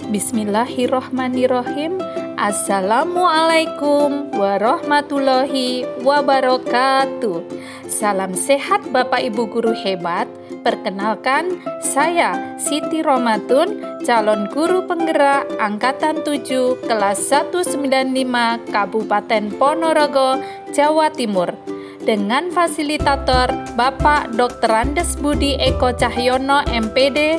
Bismillahirrohmanirrohim. Assalamualaikum warahmatullahi wabarakatuh. Salam sehat Bapak Ibu guru hebat. Perkenalkan, saya Siti Romatun, calon guru penggerak Angkatan 7 kelas 195 Kabupaten Ponorogo, Jawa Timur. Dengan fasilitator Bapak Dr. Andes Budi Eko Cahyono MPD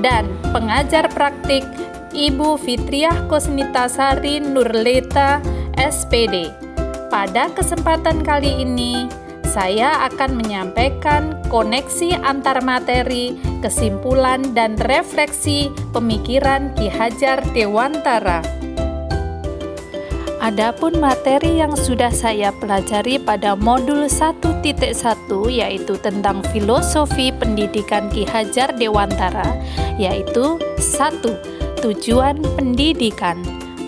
dan pengajar praktik Ibu Fitriah Kusnitasari Nurleta SPD. Pada kesempatan kali ini, saya akan menyampaikan koneksi antar materi, kesimpulan dan refleksi pemikiran Ki Hajar Dewantara. Adapun materi yang sudah saya pelajari pada modul 1.1 yaitu tentang filosofi pendidikan Ki Hajar Dewantara, yaitu 1. Tujuan pendidikan.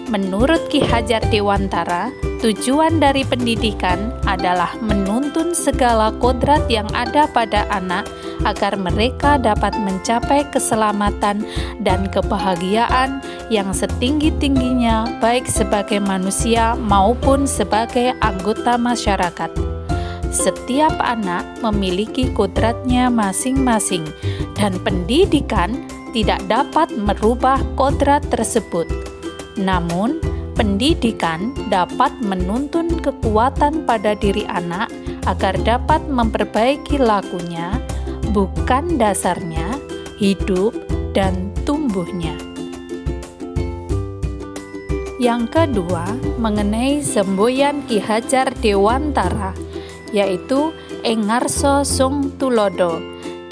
Menurut Ki Hajar Dewantara, tujuan dari pendidikan adalah menuntun segala kodrat yang ada pada anak agar mereka dapat mencapai keselamatan dan kebahagiaan yang setinggi-tingginya baik sebagai manusia maupun sebagai anggota masyarakat. Setiap anak memiliki kodratnya masing-masing dan pendidikan tidak dapat merubah kodrat tersebut. Namun, pendidikan dapat menuntun kekuatan pada diri anak agar dapat memperbaiki lakunya, bukan dasarnya, hidup, dan tumbuhnya. Yang kedua, mengenai semboyan Ki Hajar Dewantara, yaitu Engarso Sung Tulodo.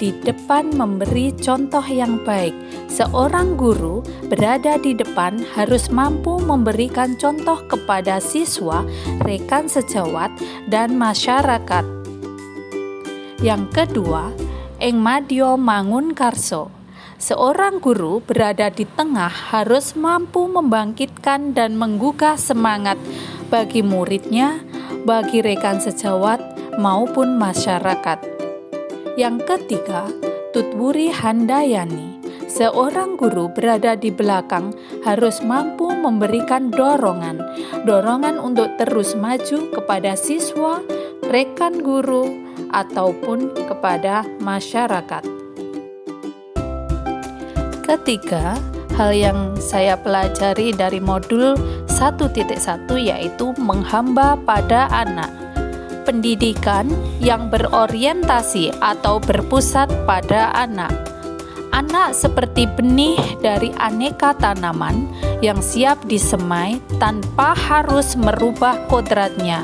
Di depan memberi contoh yang baik. Seorang guru berada di depan harus mampu memberikan contoh kepada siswa, rekan sejawat, dan masyarakat. Yang kedua, Eng Madyo Mangunkarso. Seorang guru berada di tengah harus mampu membangkitkan dan menggugah semangat bagi muridnya, bagi rekan sejawat, maupun masyarakat. Yang ketiga, Tutwuri Handayani. Seorang guru berada di belakang harus mampu memberikan dorongan untuk terus maju kepada siswa, rekan guru, ataupun kepada masyarakat. Ketiga, hal yang saya pelajari dari modul 1.1 yaitu menghamba pada anak. Pendidikan yang berorientasi atau berpusat pada anak. Anak seperti benih dari aneka tanaman yang siap disemai tanpa harus merubah kodratnya.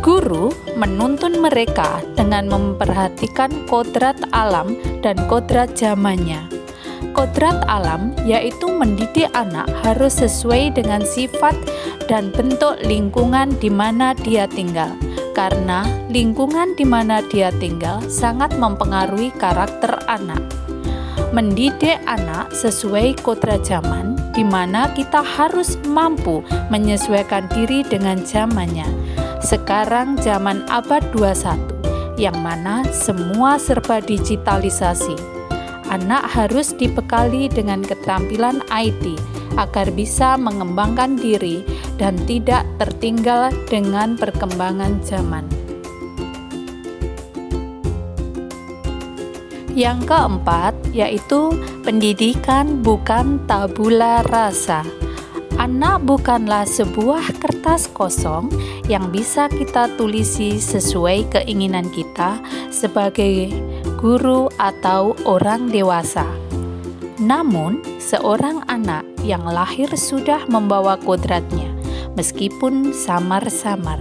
Guru menuntun mereka dengan memperhatikan kodrat alam dan kodrat zamannya. Kodrat alam yaitu mendidik anak harus sesuai dengan sifat dan bentuk lingkungan di mana dia tinggal. Karena lingkungan di mana dia tinggal sangat mempengaruhi karakter anak. Mendidik anak sesuai kodrat zaman, di mana kita harus mampu menyesuaikan diri dengan zamannya. Sekarang zaman abad 21, yang mana semua serba digitalisasi. Anak harus dibekali dengan keterampilan IT agar bisa mengembangkan diri dan tidak tertinggal dengan perkembangan zaman. Yang keempat, yaitu pendidikan bukan tabula rasa. Anak bukanlah sebuah kertas kosong yang bisa kita tulisi sesuai keinginan kita sebagai guru atau orang dewasa. Namun, seorang anak yang lahir sudah membawa kodratnya, meskipun samar-samar.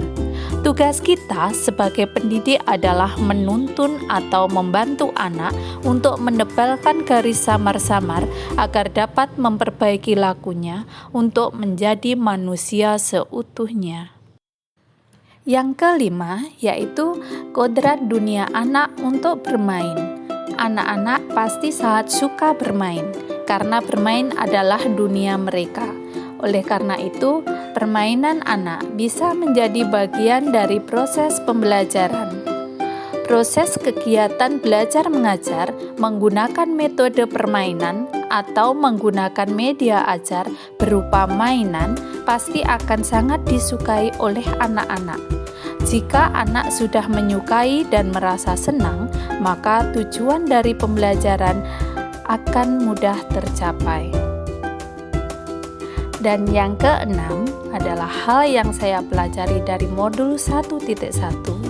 Tugas kita sebagai pendidik adalah menuntun atau membantu anak untuk menebalkan garis samar-samar agar dapat memperbaiki lakunya untuk menjadi manusia seutuhnya. Yang kelima, yaitu kodrat dunia anak untuk bermain. Anak-anak pasti sangat suka bermain, karena bermain adalah dunia mereka. Oleh karena itu, permainan anak bisa menjadi bagian dari proses pembelajaran. Proses kegiatan belajar mengajar menggunakan metode permainan atau menggunakan media ajar berupa mainan pasti akan sangat disukai oleh anak-anak. Jika anak sudah menyukai dan merasa senang, maka tujuan dari pembelajaran akan mudah tercapai. Dan yang keenam adalah hal yang saya pelajari dari modul 1.1,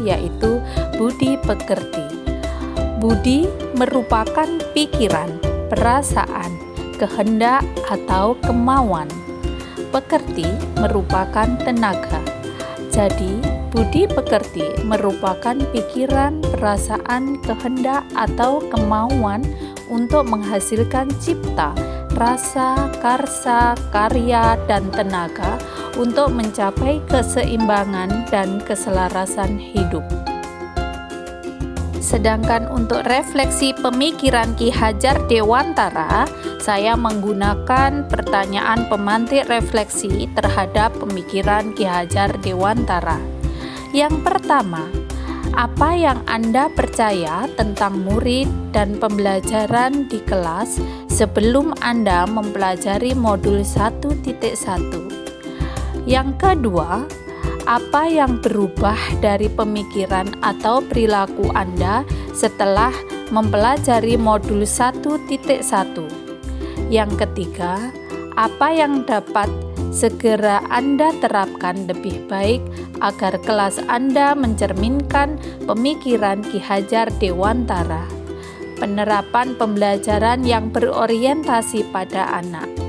yaitu budi pekerti. Budi merupakan pikiran, perasaan, kehendak, atau kemauan. Pekerti merupakan tenaga. Jadi, budi pekerti merupakan pikiran, perasaan, kehendak, atau kemauan untuk menghasilkan cipta, rasa, karsa, karya, dan tenaga untuk mencapai keseimbangan dan keselarasan hidup. Sedangkan untuk refleksi pemikiran Ki Hajar Dewantara, saya menggunakan pertanyaan pemantik refleksi terhadap pemikiran Ki Hajar Dewantara. Yang pertama, apa yang Anda percaya tentang murid dan pembelajaran di kelas sebelum Anda mempelajari modul 1.1? Yang kedua, apa yang berubah dari pemikiran atau perilaku Anda setelah mempelajari modul 1.1? Yang ketiga, apa yang dapat segera Anda terapkan lebih baik agar kelas Anda mencerminkan pemikiran Ki Hajar Dewantara? Penerapan pembelajaran yang berorientasi pada anak.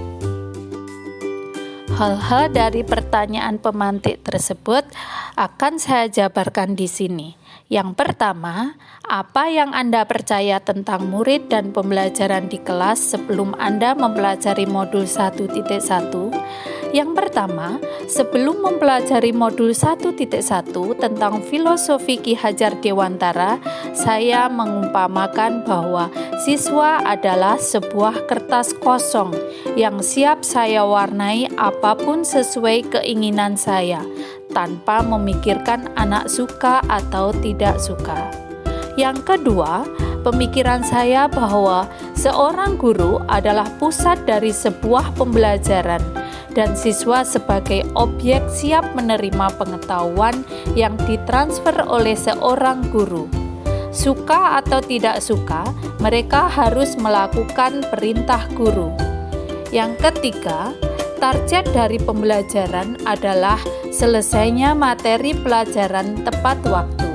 Hal-hal dari pertanyaan pemantik tersebut akan saya jabarkan di sini. Yang pertama, apa yang Anda percaya tentang murid dan pembelajaran di kelas sebelum Anda mempelajari modul 1.1? Yang pertama, sebelum mempelajari modul 1.1 tentang filosofi Ki Hajar Dewantara, saya mengumpamakan bahwa siswa adalah sebuah kertas kosong yang siap saya warnai apapun sesuai keinginan saya, tanpa memikirkan anak suka atau tidak suka. Yang kedua, pemikiran saya bahwa seorang guru adalah pusat dari sebuah pembelajaran dan siswa sebagai objek siap menerima pengetahuan yang ditransfer oleh seorang guru. Suka atau tidak suka, mereka harus melakukan perintah guru. Yang ketiga, target dari pembelajaran adalah selesainya materi pelajaran tepat waktu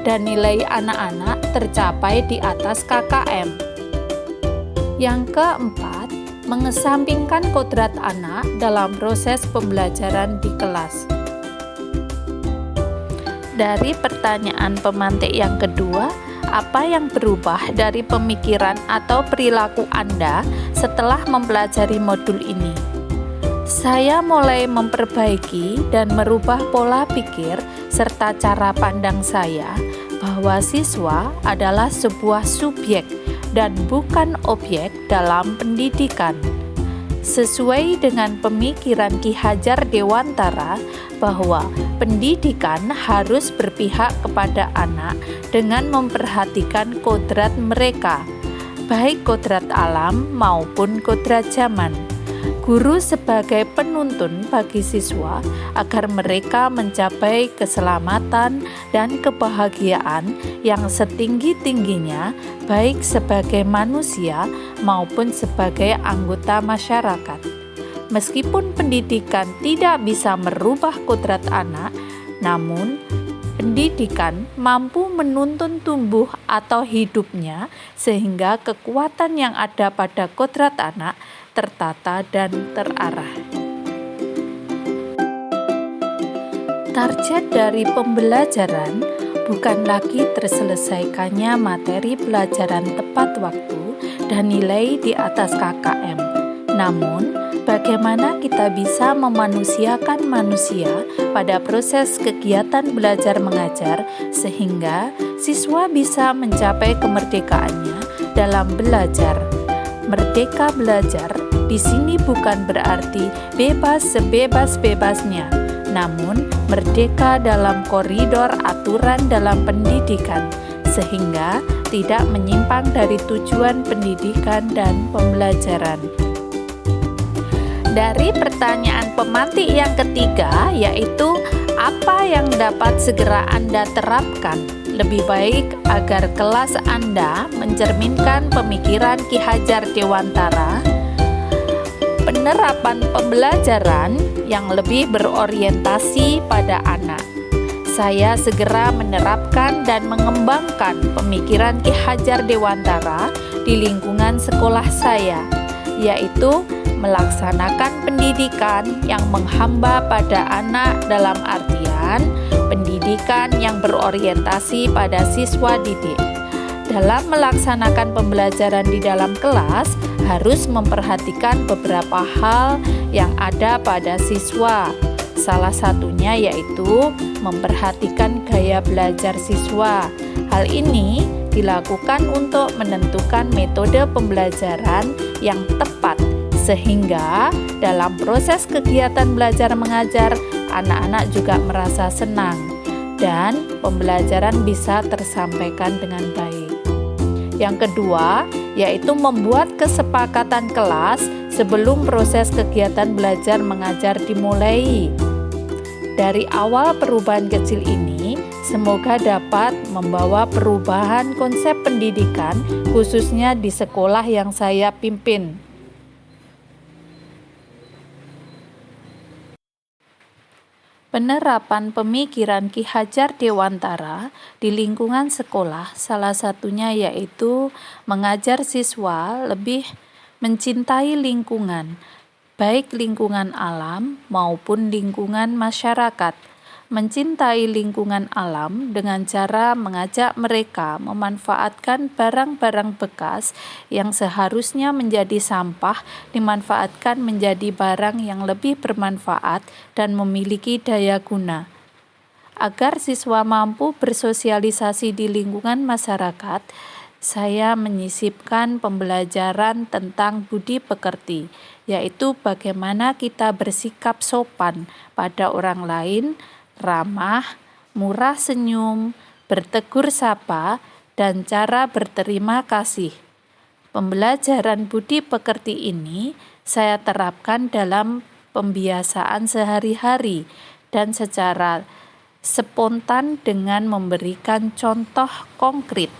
dan nilai anak-anak tercapai di atas KKM. Yang keempat, mengesampingkan kodrat anak dalam proses pembelajaran di kelas. Dari pertanyaan pemantik yang kedua, apa yang berubah dari pemikiran atau perilaku Anda setelah mempelajari modul ini? Saya mulai memperbaiki dan merubah pola pikir serta cara pandang saya bahwa siswa adalah sebuah subjek dan bukan objek dalam pendidikan. Sesuai dengan pemikiran Ki Hajar Dewantara bahwa pendidikan harus berpihak kepada anak dengan memperhatikan kodrat mereka, baik kodrat alam maupun kodrat zaman. Guru sebagai penuntun bagi siswa agar mereka mencapai keselamatan dan kebahagiaan yang setinggi-tingginya, baik sebagai manusia maupun sebagai anggota masyarakat. Meskipun pendidikan tidak bisa merubah kodrat anak, namun pendidikan mampu menuntun tumbuh atau hidupnya sehingga kekuatan yang ada pada kodrat anak tertata dan terarah. Target dari pembelajaran bukan lagi terselesaikannya materi pelajaran tepat waktu dan nilai di atas KKM, namun bagaimana kita bisa memanusiakan manusia pada proses kegiatan belajar mengajar sehingga siswa bisa mencapai kemerdekaannya dalam belajar. Merdeka belajar di sini bukan berarti bebas sebebas-bebasnya, namun merdeka dalam koridor aturan dalam pendidikan, sehingga tidak menyimpang dari tujuan pendidikan dan pembelajaran. Dari pertanyaan pemantik yang ketiga, yaitu apa yang dapat segera Anda terapkan lebih baik agar kelas Anda mencerminkan pemikiran Ki Hajar Dewantara? Penerapan pembelajaran yang lebih berorientasi pada anak. Saya segera menerapkan dan mengembangkan pemikiran Ki Hajar Dewantara di lingkungan sekolah saya, yaitu melaksanakan pendidikan yang menghamba pada anak dalam artian pendidikan yang berorientasi pada siswa didik. Dalam melaksanakan pembelajaran di dalam kelas, harus memperhatikan beberapa hal yang ada pada siswa. Salah satunya yaitu memperhatikan gaya belajar siswa. Hal ini dilakukan untuk menentukan metode pembelajaran yang tepat, sehingga dalam proses kegiatan belajar mengajar, anak-anak juga merasa senang dan pembelajaran bisa tersampaikan dengan baik. Yang kedua, yaitu membuat kesepakatan kelas sebelum proses kegiatan belajar mengajar dimulai. Dari awal perubahan kecil ini, semoga dapat membawa perubahan konsep pendidikan, khususnya di sekolah yang saya pimpin. Penerapan pemikiran Ki Hajar Dewantara di lingkungan sekolah, salah satunya yaitu mengajar siswa lebih mencintai lingkungan, baik lingkungan alam maupun lingkungan masyarakat. Mencintai lingkungan alam dengan cara mengajak mereka memanfaatkan barang-barang bekas yang seharusnya menjadi sampah dimanfaatkan menjadi barang yang lebih bermanfaat dan memiliki daya guna. Agar siswa mampu bersosialisasi di lingkungan masyarakat, saya menyisipkan pembelajaran tentang budi pekerti, yaitu bagaimana kita bersikap sopan pada orang lain, ramah, murah senyum, bertegur sapa, dan cara berterima kasih. Pembelajaran budi pekerti ini saya terapkan dalam pembiasaan sehari-hari dan secara spontan dengan memberikan contoh konkret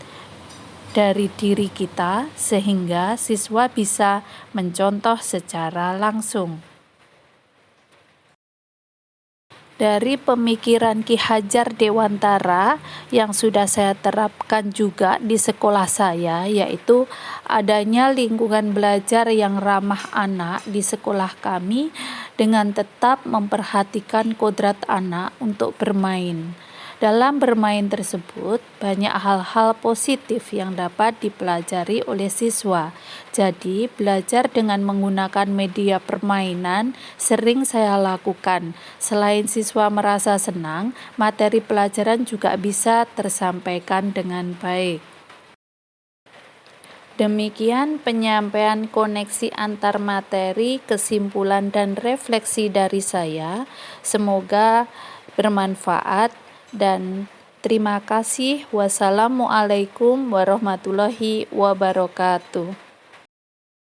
dari diri kita sehingga siswa bisa mencontoh secara langsung. Dari pemikiran Ki Hajar Dewantara yang sudah saya terapkan juga di sekolah saya, yaitu adanya lingkungan belajar yang ramah anak di sekolah kami dengan tetap memperhatikan kodrat anak untuk bermain. Dalam bermain tersebut, banyak hal-hal positif yang dapat dipelajari oleh siswa. Jadi, belajar dengan menggunakan media permainan sering saya lakukan. Selain siswa merasa senang, materi pelajaran juga bisa tersampaikan dengan baik. Demikian penyampaian koneksi antar materi, kesimpulan, dan refleksi dari saya. Semoga bermanfaat. Dan terima kasih. Wassalamualaikum warahmatullahi wabarakatuh.